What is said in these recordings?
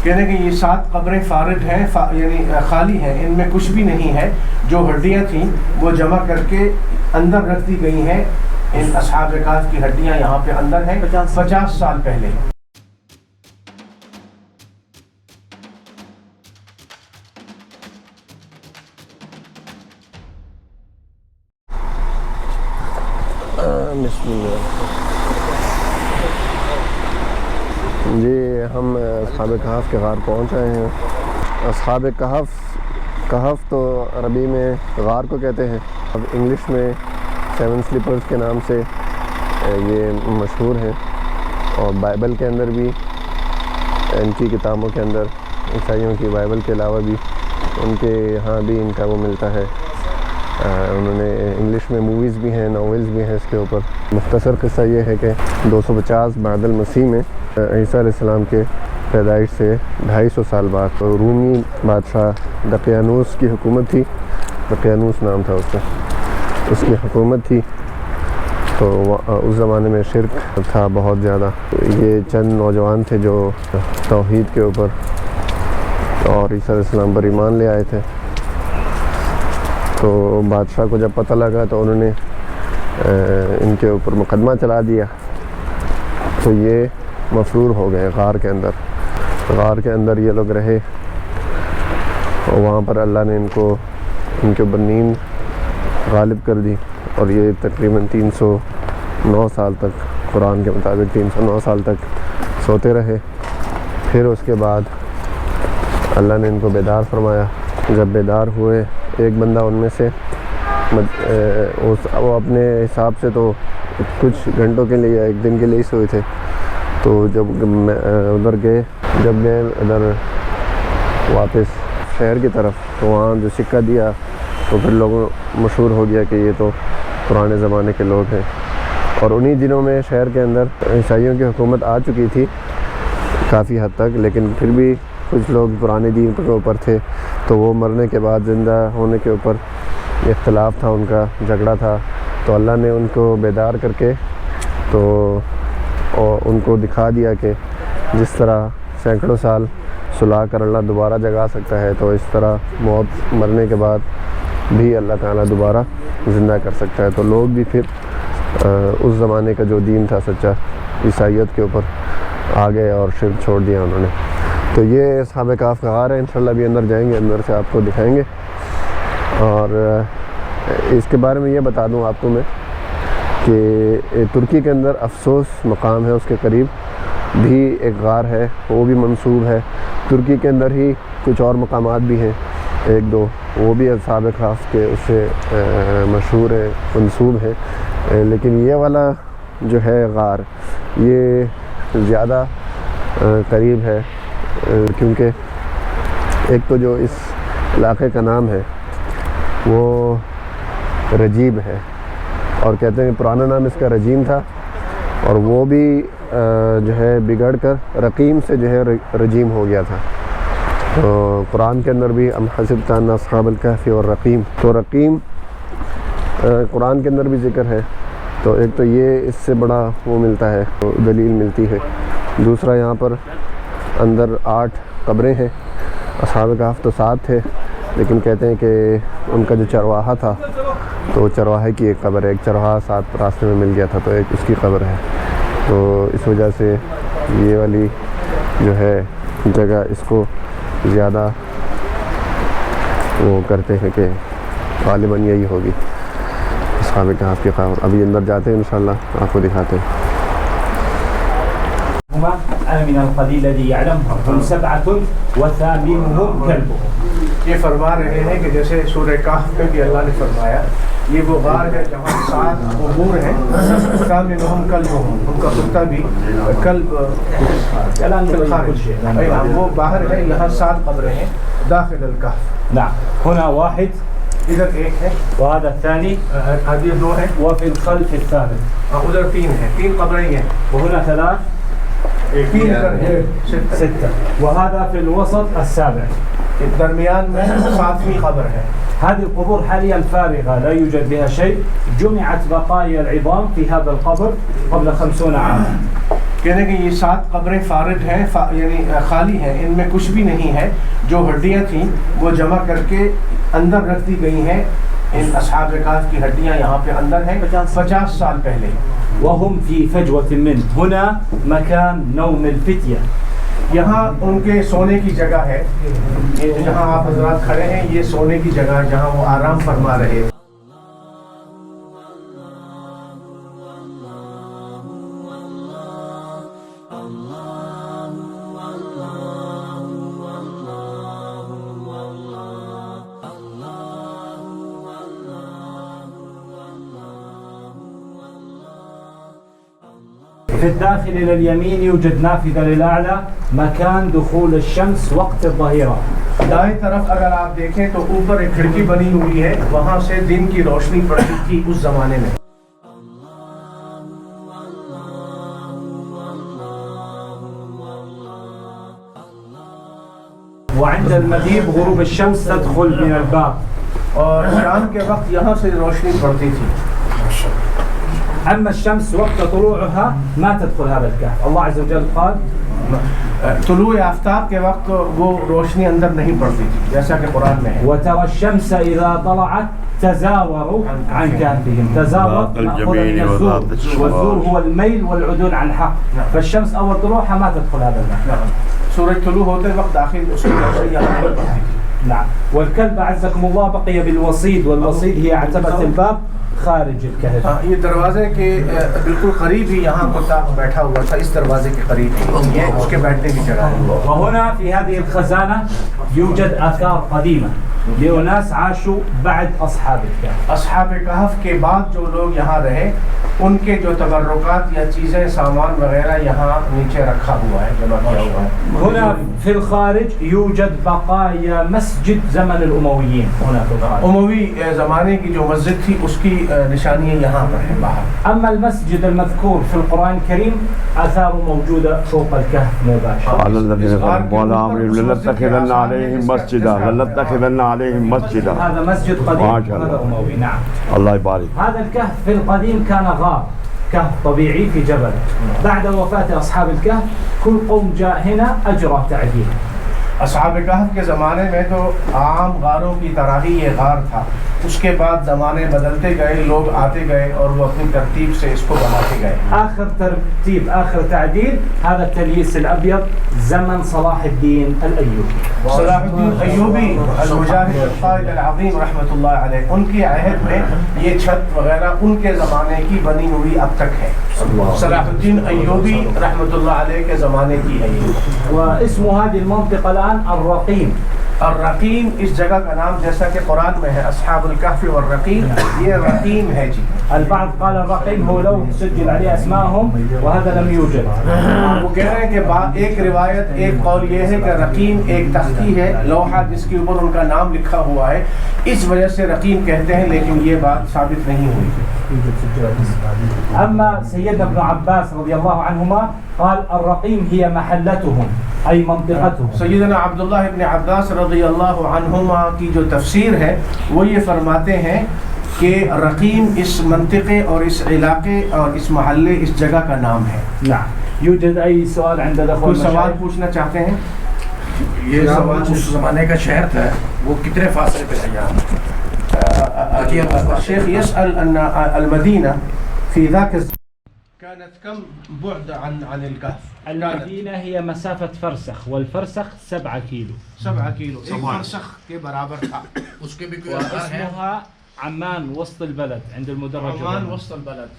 کہتے ہیں کہ یہ 7 قبریں فارغ ہیں، یعنی خالی ہیں، ان میں کچھ بھی نہیں ہے. جو ہڈیاں تھیں وہ جمع کر کے اندر رکھ دی گئی ہیں. ان اصحاب کہف کی ہڈیاں یہاں پہ اندر ہیں 50 سال پہلے. بسم اللہ. جی ہم اصحاب کہف کے غار پہنچ رہے ہیں. اصحاب کہف تو عربی میں غار کو کہتے ہیں، اب انگلش میں 7 سلیپرز کے نام سے یہ مشہور ہیں. اور بائبل کے اندر بھی، ان کی کتابوں کے اندر، عیسائیوں کی بائبل کے علاوہ بھی ان کے یہاں بھی ان کا وہ ملتا ہے. انہوں نے انگلش میں موویز بھی ہیں، ناولز بھی ہیں اس کے اوپر. مختصر قصہ یہ ہے کہ 250 بعد المسیح میں عیسیٰ علیہ السلام کے پیدائش سے 250 سال بعد رومی بادشاہ دقیانوس کی حکومت تھی. دقیانوس نام تھا اس کی حکومت تھی. تو اس زمانے میں شرک تھا بہت زیادہ. یہ چند نوجوان تھے جو توحید کے اوپر اور عیسیٰ علیہ السلام پر ایمان لے آئے تھے. تو بادشاہ کو جب پتہ لگا تو انہوں نے ان کے اوپر مقدمہ چلا دیا. تو یہ مفرور ہو گئے غار کے اندر. غار کے اندر یہ لوگ رہے اور وہاں پر اللہ نے ان کے اوپر نیند غالب کر دی. اور یہ تقریباً 309 سال تک، قرآن کے مطابق 309 سال تک سوتے رہے. پھر اس کے بعد اللہ نے ان کو بیدار فرمایا. جب بیدار ہوئے، ایک بندہ ان میں سے وہ اپنے حساب سے تو کچھ گھنٹوں کے لیے، ایک دن کے لیے ہی سوئے تھے. تو جب ادھر گئے ادھر واپس شہر کی طرف، تو وہاں جو سکہ دیا تو پھر لوگوں مشہور ہو گیا کہ یہ تو پرانے زمانے کے لوگ ہیں. اور انہی دنوں میں شہر کے اندر عیسائیوں کی حکومت آ چکی تھی کافی حد تک، لیکن پھر بھی کچھ لوگ پرانے دین کے اوپر تھے. تو وہ مرنے کے بعد زندہ ہونے کے اوپر اختلاف تھا، ان کا جھگڑا تھا. تو اللہ نے ان کو بیدار کر کے تو ان کو دکھا دیا کہ جس طرح سینکڑوں سال سلا کر اللہ دوبارہ جگا سکتا ہے، تو اس طرح موت مرنے کے بعد بھی اللہ تعالیٰ دوبارہ زندہ کر سکتا ہے. تو لوگ بھی پھر اس زمانے کا جو دین تھا سچا، عیسائیت کے اوپر آ گئے اور شرک چھوڑ دیا انہوں نے. تو یہ اصحاب کہف کا غار ہے. انشاءاللہ ابھی اندر جائیں گے، اندر سے آپ کو دکھائیں گے. اور اس کے بارے میں یہ بتا دوں آپ کو میں کہ ترکی کے اندر افسوس مقام ہے، اس کے قریب بھی ایک غار ہے، وہ بھی منسوب ہے. ترکی کے اندر ہی کچھ اور مقامات بھی ہیں، 1-2، وہ بھی اصحاب کہف کے اس سے مشہور ہے، منسوب ہے. لیکن یہ والا جو ہے غار، یہ زیادہ قریب ہے، کیونکہ ایک تو جو اس علاقے کا نام ہے وہ رجیب ہے، اور کہتے ہیں کہ پرانا نام اس کا رجیم تھا، اور وہ بھی جو ہے بگڑ کر رقیم سے جو ہے رجیم ہو گیا تھا. تو قرآن کے اندر بھی ام حسبت ان اصحاب الکہف والرقیم، تو رقیم قرآن کے اندر بھی ذکر ہے. تو ایک تو یہ اس سے بڑا وہ ملتا ہے، دلیل ملتی ہے. دوسرا یہاں پر اندر 8 قبریں ہیں. اصحاب کہف تو 7 تھے، لیکن کہتے ہیں کہ ان کا جو چرواہا تھا، تو چرواہے کی ایک قبر ہے. ایک چرواہا 7 راستے میں مل گیا تھا، تو ایک اس کی قبر ہے. تو اس وجہ سے یہ والی جو ہے جگہ اس کو زیادہ وہ کرتے ہیں کہ غالباً یہی ہوگی اصحاب کہف کی قبر. ابھی اندر جاتے ہیں انشاءاللہ، آپ کو دکھاتے ہیں. أنا من القليل الذي يعلمهم هم 7 وثامنهم كلبهم. یہ فرما رہے ہیں کہ جیسے سورہ کہف میں بھی اللہ نے فرمایا، یہ وہ غار ہے جہاں 7 قبور ہیں، ثامنهم كلبهم، ان کا کتا بھی کلب خارج، وہ باہر ہے. یہاں 7 قبریں ہیں داخل الکہف. نعم، هنا 1، ادھر 1 ہے، وهذا الثاني، ادھر 2 ہے، وفي الخلف الثالث، ادھر 3 ہے، 3 قبریں ہیں. وهنا 3، 6، وهذا في الوسط السابع. درمیان میں 7ویں قبر ہے. هذه القبور حاليا فارغة لا يوجد بها شيء. جمعت بقايا العظام في هذا القبر قبل 50 عاما. کہنے کہ یہ 7 قبریں فارغ ہیں، یعنی خالی ہیں، ان میں کچھ بھی نہیں ہے. جو ہڈیاں تھیں وہ جمع کر کے اندر رکھ دی گئی ہیں. ان اصحاب کہف کی ہڈیاں یہاں پہ اندر ہیں 50 سال پہلے. وهم في فجوة منه هنا مكان نوم الفتية. یہاں ان کے سونے کی جگہ ہے. یہ جہاں آپ حضرات کھڑے ہیں یہ سونے کی جگہ ہے جہاں وہ آرام فرما رہے ہیں. في الداخل إلى اليمين يوجد نافذة للأعلى مكان دخول الشمس وقت الظهيرة. دائیں طرف اگر آپ دیکھیں تو اوپر ایک کھڑکی بنی ہوئی ہے، وہاں سے دن کی روشنی پڑتی تھی اس زمانے میں. وعند المغيب غروب الشمس تدخل من الباب. اور شام کے وقت یہاں سے روشنی پڑتی تھی. أما الشمس وقت طلوعها ما تدخل هذا الكهف. الله عز وجل قال طلوع آفتاب کے وقت وہ روشنی اندر نہیں پڑتی تھی جیسا کہ قرآن میں ہے. وترى الشمس إذا طلعت تزاوروا عن كهفهم. تزاور مأخوذ من الزور، والزور هو الميل والعدول عن الحق. فالشمس أول طلوعها ما تدخل هذا المكان. سورج طلوع ہوتے وقت داخل اس کی روشنی یہاں پر پڑتی تھی. نعم. والكلب أعزكم الله بقي بالوصيد، والوصيد هي عتبة الباب خارج الكهف. یہ دروازے کے بالکل قریب ہی یہاں کتا بیٹھا ہوا تھا، اس دروازے کے قریب ہی یہ اس کے بیٹھنے کی جگہ ہے. وهنا في هذه الخزانة يوجد آثار قديمة لأناس عاشوا بعد أصحاب الكهف. اصحاب کہف کے بعد جو لوگ یہاں رہے ان کے جو تبرکات یا چیزیں سامان وغیرہ یہاں نیچے رکھا ہوا ہے، جمع کیا ہوا ہے. هنا في الخارج يوجد بقايا مسجد زمن الأمويين. هنا في الخارج اموی زمانے کی جو مسجد تھی اس کی نشانیاں یہاں پر ہیں باہر. أما المسجد المذكور في القرآن الكريم آثاره موجودة فوق الكهف مباشرة. على الذين غلبوا على أمرهم لنتخذن عليهم مسجدا لنتخذن عليهم مسجدا. هذا مسجد قديم هذا أموي. نعم. الله يبارك. هذا الكهف في القديم كان غار، كهف طبيعي في جبل. بعد وفاة أصحاب الكهف كل قوم جاء هنا أجرى تعديل. اصحاب کہف کے زمانے میں تو عام غاروں کی طرح ہی یہ غار تھا. اس کے بعد زمانے بدلتے گئے، لوگ آتے گئے اور وہ اپنی ترتیب سے اس کو بناتے گئے. آخر ترتيب آخر تعديل هذا التلييس الأبيض زمن صلاح الدين الأيوبي. صلاح الدین ایوبی المجاہد القائد العظیم رحمۃ اللہ علیہ، ان کی عہد میں یہ چھت وغیرہ ان کے زمانے کی بنی ہوئی اب تک ہے. صلاح الدین ایوبی رحمۃ اللہ علیہ کے زمانے کی ہے یہ. واسم هذه المنطقة الآن الرقيم. الرقیم اس جگہ کا نام جیسا کہ قرآن میں ہے اصحاب الکہف والرقیم، یہ رقیم ہے جی. البعض قال الرقيم هو لو سجل عليه أسماءهم وهذا لم يوجد. وہ کہہ رہے ہیں کہ ایک روایت ایک قول یہ ہے کہ رقیم ایک تختی ہے، لوحہ جس کے اوپر ان کا نام لکھا ہوا ہے، اس وجہ سے رقیم کہتے ہیں، لیکن یہ بات ثابت نہیں ہوئی. أما سيدنا ابن عباس رضي الله عنهما قال الرقيم هي محلتهم أي منطقتهم. سیدنا عبداللہ ابن عباس رضی اللہ عنہما کی جو تفسیر ہے وہ یہ فرماتے ہیں کہ رقیم اس منطقے اور اس علاقے اور اس محلے اس جگہ کا نام ہے. نعم. يوجد أي سؤال عند الأخوة کوئی سوال المشايخ؟ پوچھنا چاہتے ہیں؟ یہ سوال اس زمانے کا شہر تھا، وہ کتنے فاصلے پہ تھا یہاں؟ الشيخ يسأل أن المدينة في ذاك كانت كم بعد عن الكهف؟ المدينة هي مسافة فرسخ، والفرسخ 7 كيلو. 7 کیلو، ایک فرسخ کے برابر تھا. اس کے بھی کوئی آثار ہیں؟ واسمها عمان وسط البلد عند المدرج. عمان وسط البلد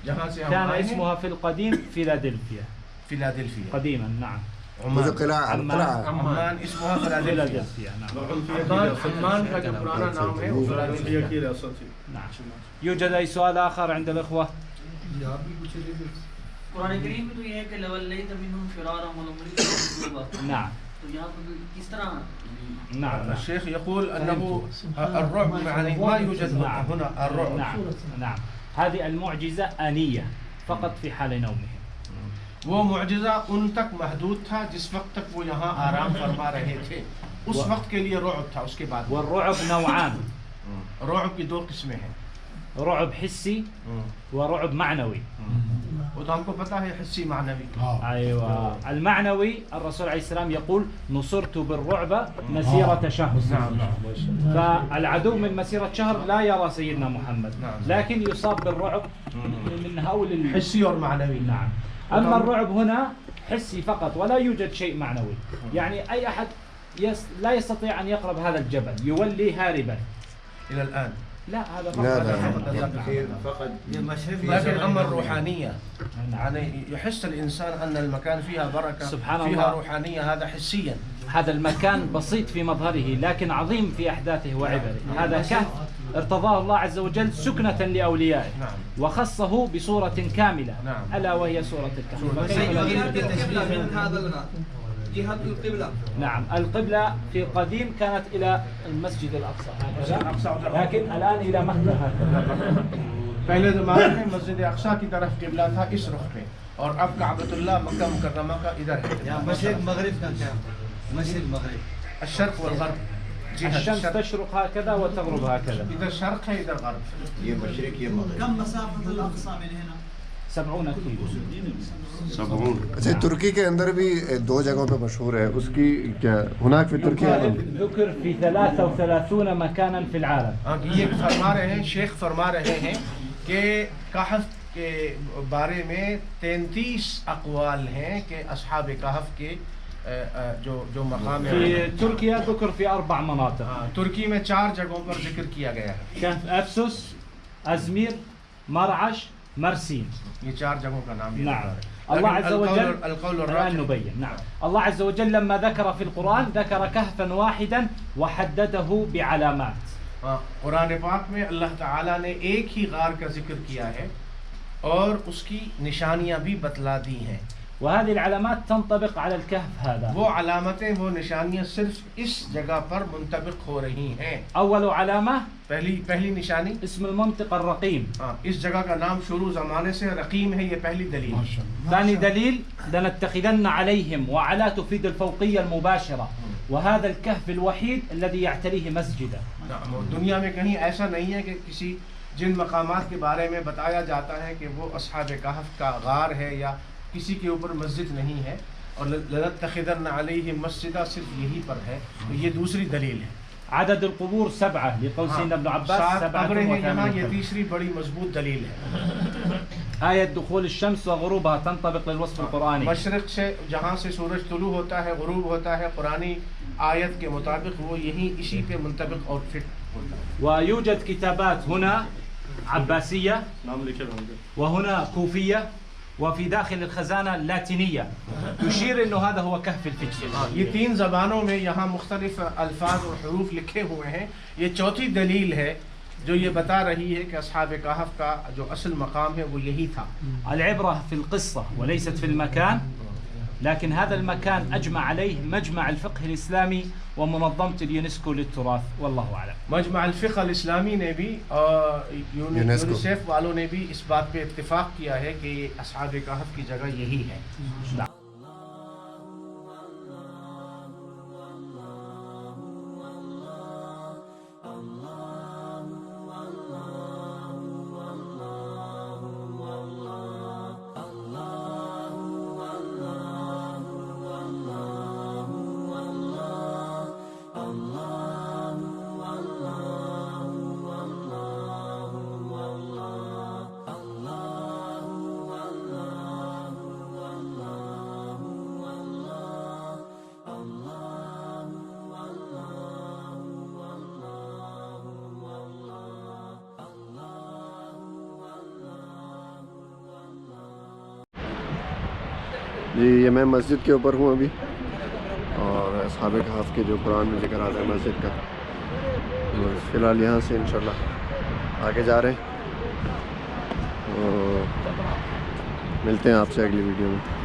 جہاں سے ہم كان آئے ہیں. اسمها في القديم فيلادلفيا فيلادلفيا قديما. نعم. عمان اسمها فيلادلفيا. فيلادلفيا. نعم. عمان کا جو پرانا نام ہے وہ فيلادلفيا کی ریاست ہے. نعم. يوجد أي سؤال آخر عند الأخوة؟ قرآن کریم میں تو یہ ہے کہ لَوَلَّيْتَ مِنْهُمْ فِرَارًا وَلَمُلِئْتَ. نعم. تو یہاں پر کس طرح نعم. الشيخ يقول أنه الرعب يعني ما يوجد هنا الرعب. نعم. نعم. هذه المعجزة آنية فقط في حال نومهم. وہ معجزہ ان تک محدود تھا جس وقت تک وہ یہاں آرام فرما رہے تھے، اس وقت کے لیے رعب تھا. اس کے بعد والرعب نوعان. رعب کی 2 قسمیں ہیں، رعب حسي ورعب معنوي. وہ تو ہم کو پتہ ہے حسی معنوی. أيوة المعنوي الرسول عليه السلام يقول نصرت بالرعب مسيرة شهر. فالعدو من مسيرة شهر لا يرى سيدنا محمد لكن يصاب بالرعب من هول حسی اور معنوی. نعم. أما الرعب هنا حسي فقط ولا يوجد شيء معنوي. يعني أي أحد لا يستطيع أن يقرب هذا الجبل يولي هاربا إلى الآن. لا هذا فقط لكن أما الروحانية يعني يحس الإنسان أن المكان فيها بركة سبحان فيها الله. روحانية هذا حسيا. هذا المكان بسيط في مظهره لكن عظيم في أحداثه وعبره. هذا كهف ارتضاه الله عز وجل سكنة لأوليائه وخصه بصورة كاملة ألا وهي صورة الكهف. جهة القبلة. نعم القبلة في القديم كانت إلى المسجد الأقصى هكذا لكن الآن إلى مكة هكذا. پہلے زمانے میں مسجد اقصی کی طرف قبلہ تھا اس رخ پہ اور اب کعبۃ اللہ مکہ مکرمہ کا ادھر ہے. مشرق مغرب کا کیا؟ مشرق مغرب. الشرق والغرب. الشمس تشرق هكذا وتغرب هكذا. ادھر شرق ہے ادھر غرب. یہ مشرق یہ مغرب. كم مسافة الأقصى من هنا؟ 70 كيلو. 70. اچھا ترکی کے اندر بھی دو جگہوں پہ مشہور ہے اس کی کیا ہناک فی ترکیہ ذکر في 33 مكانا في العالم. یہ فرما رہے ہیں شیخ فرما رہے ہیں کہ کہف کے بارے میں 33 اقوال ہیں کہ اصحاب کہف کے جو مقام ہے. في تركيا ذكر في 4 مناطق. ترکی میں 4 جگہوں پر ذکر کیا گیا ہے. كهف أفسس أزمير مرعش مرسين. یہ 4 جگہوں کا نام. نعم. الله عز وجل القول الآن الراجح. نبين. نعم الله عز وجل لما ذكر في القرآن ذكر كهفا واحدا وحدده بعلامات. قرآن پاک میں اللہ تعالیٰ نے ایک ہی غار کا ذکر کیا ہے اور اس کی نشانیاں بھی بتلا دی ہیں. وهذه العلامات تنطبق على الكهف هذا. وہ علامتیں وہ نشانیاں صرف اس جگہ پر منطبق ہو رہی ہیں. أول علامة پہلی نشانی اسم المنطقة الرقيم. اس جگہ کا نام شروع زمانے سے رقیم ہے. یہ پہلی دلیل. ثاني دليل لنتخذن عليهم وعلى تفيد الفوقية المباشرة وهذا الكهف الوحيد الذي يعتريه مسجدا. دنیا میں کہیں ایسا نہیں ہے کہ کسی جن مقامات کے بارے میں بتایا جاتا ہے کہ وہ اصحاب کہف کا غار ہے یا کسی کے اوپر مسجد نہیں ہے. اور لنتخذن علیہم مسجدا صرف یہی پر ہے. تو یہ دوسری دلیل ہے. عدد القبور 7 لقول سيدنا ابن عباس 7 قبریں ہیں یہاں. یہ 7. تیسری بڑی مضبوط دلیل ہے. آية دخول الشمس وغروبها تنطبق للوصف القرآني. مشرق سے جہاں سے سورج طلوع ہوتا ہے غروب ہوتا ہے قرآنی آیت کے مطابق وہ یہی اسی پہ منطبق اور فٹ ہوتا ہے. ويوجد كتابات هنا عباسية وهنا كوفية وفي داخل الخزانة اللاتينية تشير انه هذا هو كهف الفتية. یہ 3 زبانوں میں یہاں مختلف الفاظ اور حروف لکھے ہوئے ہیں. یہ چوتھی دلیل ہے جو یہ بتا رہی ہے کہ اصحاب کہف کا جو اصل مقام ہے وہ یہی تھا. العبرة في القصة وليست في المكان لكن هذا المكان أجمع عليه مجمع الفقه الإسلامي ومنظمة اليونسكو للتراث والله أعلم. مجمع الفقہ الاسلامی نے بھی اور یونیسیف والوں نے بھی اس بات پہ اتفاق کیا ہے کہ اصحاب کہف کی جگہ یہی ہے. جی یہ میں مسجد کے اوپر ہوں ابھی اور اصحاب کہف کے جو قرآن میں ذکر آتا ہے مسجد کا فی الحال یہاں سے انشاءاللہ آگے جا رہے ہیں. ملتے ہیں آپ سے اگلی ویڈیو میں.